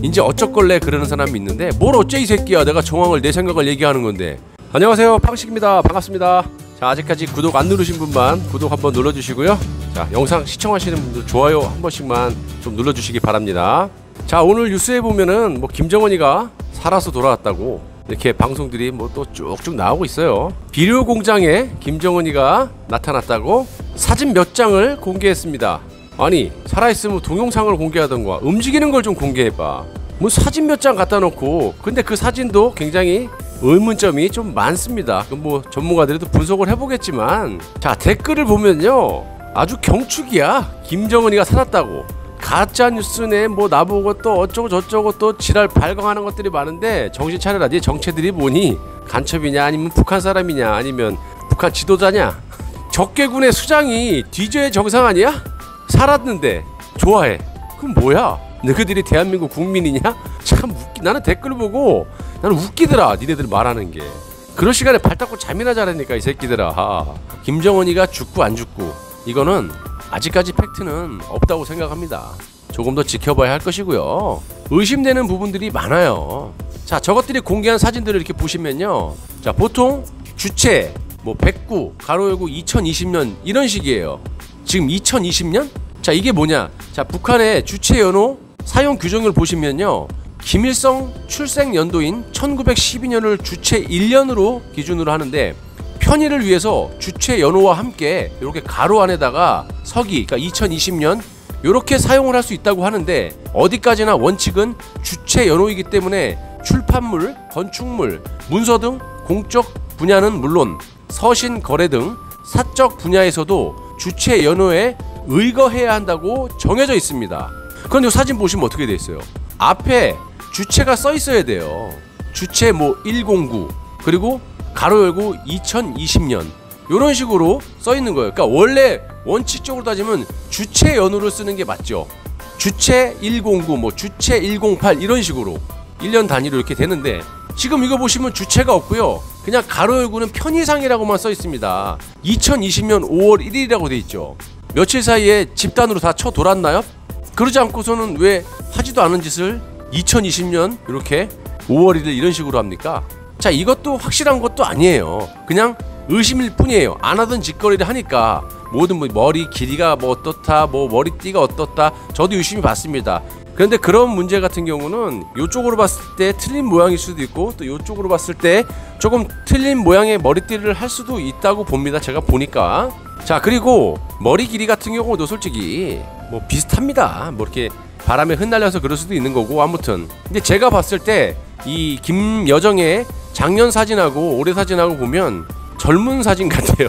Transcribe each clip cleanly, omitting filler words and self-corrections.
이제 어쩌걸래 그러는 사람이 있는데, 뭘 어째 이 새끼야, 내가 정황을 내 생각을 얘기하는 건데. 안녕하세요, 팡식입니다. 반갑습니다. 자, 아직까지 구독 안 누르신 분만 구독 한번 눌러주시고요. 자, 영상 시청하시는 분들 좋아요 한 번씩만 좀 눌러주시기 바랍니다. 자, 오늘 뉴스에 보면은 뭐 김정은이가 살아서 돌아왔다고 이렇게 방송들이 뭐 또 쭉쭉 나오고 있어요. 비료 공장에 김정은이가 나타났다고 사진 몇 장을 공개했습니다. 아니, 살아있으면 동영상을 공개하던가 움직이는 걸 좀 공개해봐. 뭐 사진 몇 장 갖다 놓고. 근데 그 사진도 굉장히 의문점이 좀 많습니다. 뭐 전문가들도 분석을 해보겠지만, 자, 댓글을 보면요, 아주 경축이야. 김정은이가 살았다고. 가짜뉴스네 뭐 나보고 또 어쩌고 저쩌고 또 지랄 발광하는 것들이 많은데, 정신 차려라. 네 정체들이 뭐니? 간첩이냐, 아니면 북한 사람이냐, 아니면 북한 지도자냐? 적개군의 수장이 뒤져야 정상 아니야? 살았는데 좋아해. 그럼 뭐야? 너희들이 대한민국 국민이냐? 참 나는 댓글 보고 나는 웃기더라. 니네들 말하는 게. 그런 시간에 발 닦고 잠이나 자라니까 이 새끼들아. 김정은이가 죽고 안 죽고, 이거는 아직까지 팩트는 없다고 생각합니다. 조금 더 지켜봐야 할 것이고요. 의심되는 부분들이 많아요. 자, 저것들이 공개한 사진들을 이렇게 보시면요, 자, 보통 주체 뭐 109 가로 열고 2020년 이런 식이에요. 지금 2020년? 자, 이게 뭐냐? 자, 북한의 주체 연호 사용 규정을 보시면요, 김일성 출생 연도인 1912년을 주체 1년으로 기준으로 하는데, 편의를 위해서 주체 연호와 함께 이렇게 가로 안에다가 서기, 그러니까 2020년 이렇게 사용을 할 수 있다고 하는데, 어디까지나 원칙은 주체 연호이기 때문에 출판물, 건축물, 문서 등 공적 분야는 물론 서신 거래 등 사적 분야에서도 주체 연호에 의거해야 한다고 정해져 있습니다. 그런데 이 사진 보시면 어떻게 돼 있어요? 앞에 주체가 써 있어야 돼요. 주체 뭐 109 그리고 가로 열고 2020년 이런 식으로 써 있는 거예요. 그러니까 원래 원칙적으로 따지면 주체 연호를 쓰는 게 맞죠. 주체 109 뭐 주체 108 이런 식으로 1년 단위로 이렇게 되는데, 지금 이거 보시면 주체가 없고요, 그냥 가로 열고는 편의상이라고만 써 있습니다. 2020년 5월 1일이라고 돼 있죠. 며칠 사이에 집단으로 다 쳐 돌았나요? 그러지 않고서는 왜 하지도 않은 짓을 2020년 이렇게 5월 1일 이런 식으로 합니까? 자, 이것도 확실한 것도 아니에요. 그냥 의심일 뿐이에요. 안 하던 짓거리를 하니까. 모든 뭐 머리 길이가 뭐 어떻다, 뭐 머리띠가 어떻다, 저도 유심히 봤습니다. 그런데 그런 문제 같은 경우는 이쪽으로 봤을 때 틀린 모양일 수도 있고, 또 이쪽으로 봤을 때 조금 틀린 모양의 머리띠를 할 수도 있다고 봅니다, 제가 보니까. 자, 그리고 머리 길이 같은 경우도 솔직히 뭐 비슷합니다. 뭐 이렇게 바람에 흩날려서 그럴 수도 있는 거고, 아무튼. 근데 제가 봤을 때 이 김여정의 작년 사진하고 올해 사진하고 보면 젊은 사진 같아요.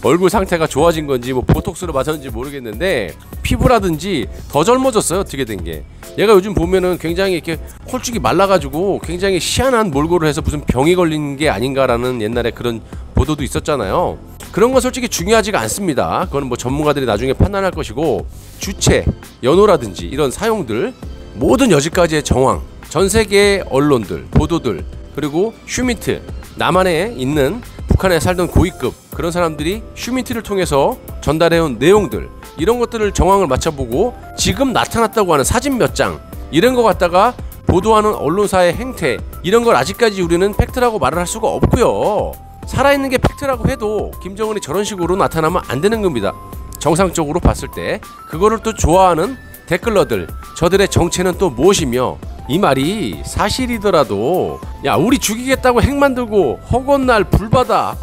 얼굴 상태가 좋아진 건지 뭐 보톡스로 맞았는지 모르겠는데, 피부라든지 더 젊어졌어요, 어떻게 된 게. 얘가 요즘 보면은 굉장히 이렇게 홀쭉이 말라가지고 굉장히 희한한 몰골을 해서 무슨 병이 걸린 게 아닌가라는 옛날에 그런 보도도 있었잖아요. 그런 건 솔직히 중요하지가 않습니다. 그건 뭐 전문가들이 나중에 판단할 것이고, 주체, 연호라든지 이런 사용들, 모든 여지까지의 정황, 전 세계의 언론들, 보도들, 그리고 슈민트, 남한에 있는 북한에 살던 고위급 그런 사람들이 슈민트를 통해서 전달해온 내용들, 이런 것들을 정황을 맞춰보고 지금 나타났다고 하는 사진 몇 장, 이런 거 갖다가 보도하는 언론사의 행태, 이런 걸 아직까지 우리는 팩트라고 말을 할 수가 없고요. 살아있는 게 팩트라고 해도 김정은이 저런 식으로 나타나면 안 되는 겁니다. 정상적으로 봤을 때. 그거를 또 좋아하는 댓글러들, 저들의 정체는 또 무엇이며, 이 말이 사실이더라도, 야, 우리 죽이겠다고 핵 만들고 허건날 불바다,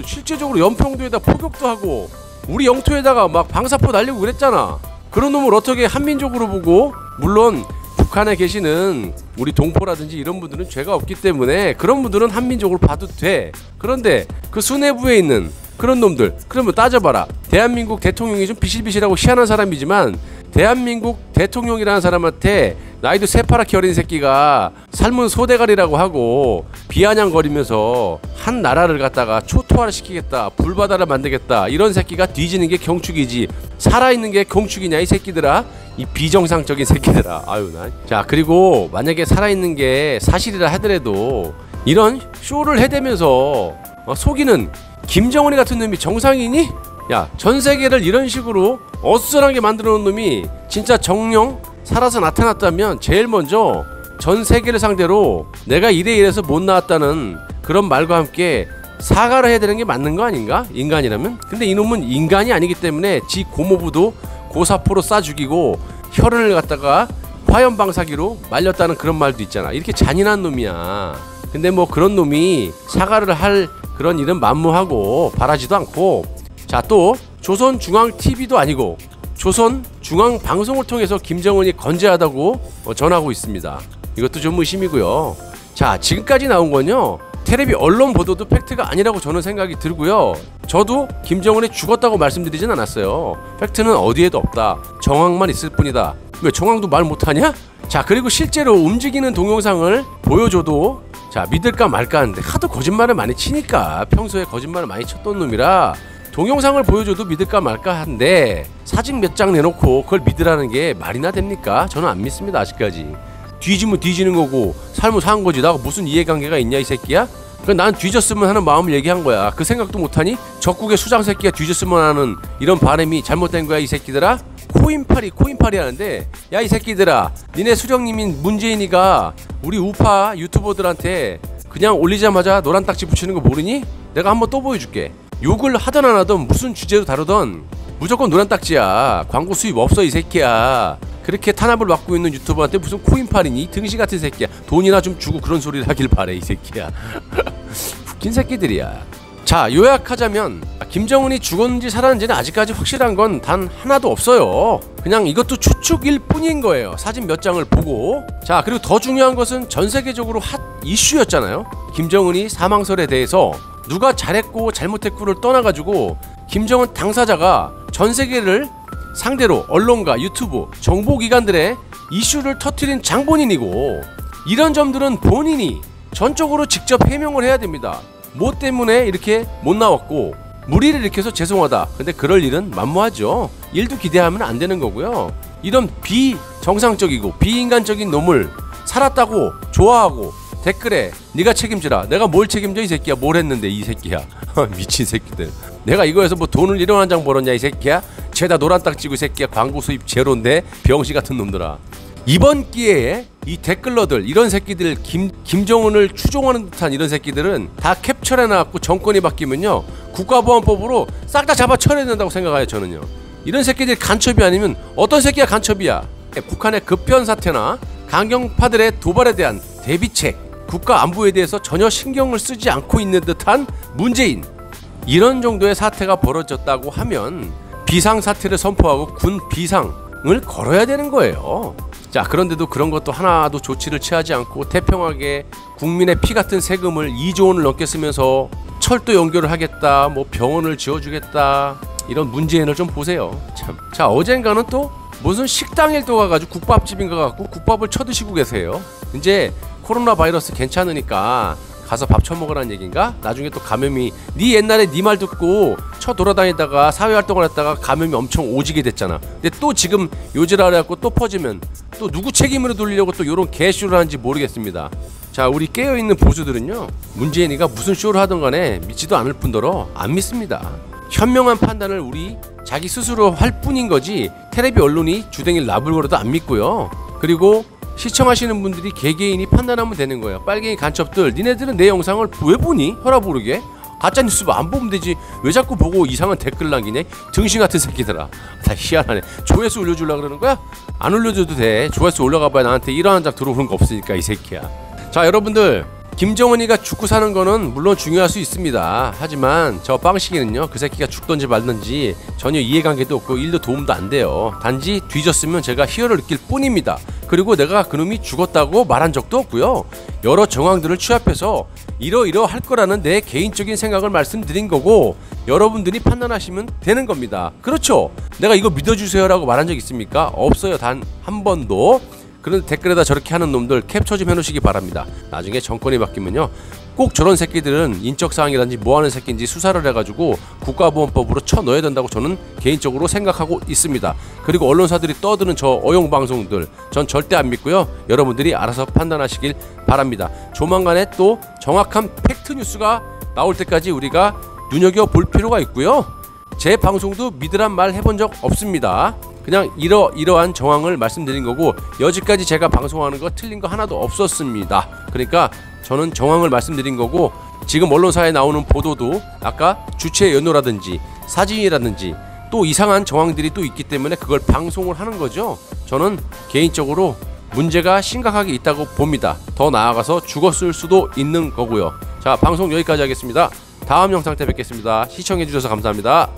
실제적으로 연평도에다 포격도 하고 우리 영토에다가 막 방사포 날리고 그랬잖아. 그런 놈을 어떻게 한민족으로 보고, 물론 북한에 계시는 우리 동포라든지 이런 분들은 죄가 없기 때문에 그런 분들은 한민족으로 봐도 돼. 그런데 그 수뇌부에 있는 그런 놈들, 그러면 따져봐라. 대한민국 대통령이 좀 비실비실하고 희한한 사람이지만, 대한민국 대통령이라는 사람한테 나이도 새파랗게 어린 새끼가 삶은 소대가리라고 하고 비아냥거리면서 한 나라를 갖다가 초토화를 시키겠다, 불바다를 만들겠다, 이런 새끼가 뒤지는 게 경축이지, 살아있는 게 경축이냐 이 새끼들아, 이 비정상적인 새끼들아. 아유, 나. 자, 그리고 만약에 살아있는 게 사실이라 하더라도 이런 쇼를 해대면서 속이는 김정은이 같은 놈이 정상이니? 야, 전 세계를 이런 식으로 어수선하게 만들어 놓은 놈이 진짜 정령 살아서 나타났다면 제일 먼저 전 세계를 상대로 내가 이래서 못 나왔다는 그런 말과 함께 사과를 해야 되는 게 맞는 거 아닌가? 인간이라면? 근데 이놈은 인간이 아니기 때문에 지 고모부도 고사포로 쏴 죽이고 혈흔을 갖다가 화염방사기로 말렸다는 그런 말도 있잖아. 이렇게 잔인한 놈이야. 근데 뭐 그런 놈이 사과를 할 그런 일은 만무하고 바라지도 않고, 자, 또 조선중앙TV도 아니고 조선중앙방송을 통해서 김정은이 건재하다고 전하고 있습니다. 이것도 좀 의심이고요. 자, 지금까지 나온 건요, 텔레비 언론 보도도 팩트가 아니라고 저는 생각이 들고요. 저도 김정은이 죽었다고 말씀드리진 않았어요. 팩트는 어디에도 없다. 정황만 있을 뿐이다. 왜 정황도 말 못하냐? 자, 그리고 실제로 움직이는 동영상을 보여줘도 자, 믿을까 말까 하는데 하도 거짓말을 많이 치니까, 평소에 거짓말을 많이 쳤던 놈이라 동영상을 보여줘도 믿을까 말까 한데 사진 몇 장 내놓고 그걸 믿으라는 게 말이나 됩니까? 저는 안 믿습니다. 아직까지. 뒤지면 뒤지는 거고 삶을 사는 거지. 나하고 무슨 이해관계가 있냐 이 새끼야? 난 뒤졌으면 하는 마음을 얘기한 거야. 그 생각도 못하니? 적국의 수장 새끼가 뒤졌으면 하는 이런 바람이 잘못된 거야 이 새끼들아? 코인팔이 하는데, 야 이 새끼들아, 니네 수령님인 문재인이가 우리 우파 유튜버들한테 그냥 올리자마자 노란 딱지 붙이는 거 모르니? 내가 한번 또 보여줄게. 욕을 하든 안 하든 무슨 주제로 다루든 무조건 노란 딱지야. 광고 수입 없어 이 새끼야. 그렇게 탄압을 받고 있는 유튜버한테 무슨 코인팔이니? 등신 같은 새끼야. 돈이나 좀 주고 그런 소리를 하길 바래 이 새끼야. 웃긴 새끼들이야. 자, 요약하자면 김정은이 죽었는지 살았는지는 아직까지 확실한 건 단 하나도 없어요. 그냥 이것도 추측일 뿐인 거예요. 사진 몇 장을 보고. 자, 그리고 더 중요한 것은 전 세계적으로 핫 이슈였잖아요. 김정은이 사망설에 대해서 누가 잘했고 잘못했고를 떠나가지고 김정은 당사자가 전 세계를 상대로 언론과 유튜브, 정보기관들의 이슈를 터뜨린 장본인이고, 이런 점들은 본인이 전적으로 직접 해명을 해야 됩니다. 뭐 때문에 이렇게 못 나왔고 무리를 일으켜서 죄송하다. 근데 그럴 일은 만무하죠. 일도 기대하면 안 되는 거고요. 이런 비정상적이고 비인간적인 놈을 살았다고 좋아하고 댓글에 네가 책임지라. 내가 뭘 책임져 이 새끼야. 뭘 했는데 이 새끼야. 미친 새끼들. 내가 이거에서 뭐 돈을 1원 한 장 벌었냐 이 새끼야. 죄다 노란 딱 찌고 이 새끼야. 광고 수입 제로인데 병시 같은 놈들아. 이번 기회에 이 댓글러들, 이런 새끼들, 김정은을 추종하는 듯한 이런 새끼들은 다 캡처해놔갖고 정권이 바뀌면요 국가보안법으로 싹 다 잡아 처리해야 된다고 생각해요. 저는요. 이런 새끼들이 간첩이 아니면 어떤 새끼가 간첩이야. 북한의 급변 사태나 강경파들의 도발에 대한 대비책, 국가 안보에 대해서 전혀 신경을 쓰지 않고 있는 듯한 문재인, 이런 정도의 사태가 벌어졌다고 하면 비상사태를 선포하고 군 비상을 걸어야 되는 거예요. 자, 그런데도 그런 것도 하나도 조치를 취하지 않고 태평하게 국민의 피 같은 세금을 2조 원을 넘게 쓰면서 철도 연결을 하겠다, 뭐 병원을 지어주겠다, 이런 문재인을 좀 보세요. 참. 자, 어젠가는 또 무슨 식당에 또 가가지고 국밥집인가 갖고 국밥을 쳐드시고 계세요. 이제 코로나 바이러스 괜찮으니까 가서 밥 처먹으라는 얘기인가? 나중에 또 감염이, 네 옛날에 네 말 듣고 돌아다니다가 사회활동을 했다가 감염이 엄청 오지게 됐잖아. 근데 또 지금 요지라를 해갖고 또 퍼지면 또 누구 책임으로 돌리려고 또 요런 개쇼를 하는지 모르겠습니다. 자, 우리 깨어있는 보수들은요, 문재인이가 무슨 쇼를 하든 간에 믿지도 않을 뿐더러 안 믿습니다. 현명한 판단을 우리 자기 스스로 할 뿐인 거지 텔레비 언론이 주댕이를 나불거려도 안 믿고요. 그리고 시청하시는 분들이 개개인이 판단하면 되는 거예요. 빨갱이 간첩들, 니네들은 내 영상을 왜 보니? 혈압 오르게? 가짜뉴스 안 보면 되지. 왜 자꾸 보고 이상한 댓글 남기네? 등신 같은 새끼들아. 다 희한하네. 조회수 올려주려고 그러는 거야? 안 올려줘도 돼. 조회수 올라가봐야 나한테 1원 한 장 들어오는 거 없으니까 이 새끼야. 자, 여러분들, 김정은이가 죽고 사는 거는 물론 중요할 수 있습니다. 하지만 저 빵식이는요, 그 새끼가 죽던지 말던지 전혀 이해관계도 없고 일도 도움도 안 돼요. 단지 뒤졌으면 제가 희열을 느낄 뿐입니다. 그리고 내가 그놈이 죽었다고 말한 적도 없고요. 여러 정황들을 취합해서 이러이러 할 거라는 내 개인적인 생각을 말씀드린 거고, 여러분들이 판단하시면 되는 겁니다. 그렇죠? 내가 이거 믿어주세요 라고 말한 적 있습니까? 없어요. 단 한 번도. 그런데 댓글에다 저렇게 하는 놈들 캡처 좀 해놓으시기 바랍니다. 나중에 정권이 바뀌면요, 꼭 저런 새끼들은 인적사항이란지 뭐하는 새끼인지 수사를 해가지고 국가보안법으로 쳐넣어야 된다고 저는 개인적으로 생각하고 있습니다. 그리고 언론사들이 떠드는 저 어용방송들 전 절대 안 믿고요. 여러분들이 알아서 판단하시길 바랍니다. 조만간에 또 정확한 팩트뉴스가 나올 때까지 우리가 눈여겨볼 필요가 있고요. 제 방송도 믿으란 말 해본 적 없습니다. 그냥 이러한 정황을 말씀드린 거고, 여지까지 제가 방송하는 거 틀린 거 하나도 없었습니다. 그러니까 저는 정황을 말씀드린 거고, 지금 언론사에 나오는 보도도 아까 주체 연호라든지 사진이라든지 또 이상한 정황들이 또 있기 때문에 그걸 방송을 하는 거죠. 저는 개인적으로 문제가 심각하게 있다고 봅니다. 더 나아가서 죽었을 수도 있는 거고요. 자, 방송 여기까지 하겠습니다. 다음 영상 때 뵙겠습니다. 시청해주셔서 감사합니다.